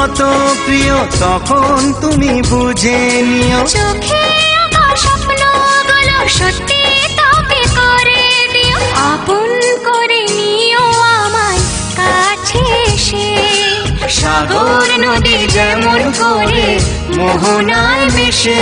কত প্রিয় তখন তুমি বুঝে নিও। চোখে আঁকা স্বপ্নগুলো সত্যি তবে করে দিও, আপন করে নিও আমায় কাছে এসে। সাগর নদী যেমন করে মোহনায় মিশে।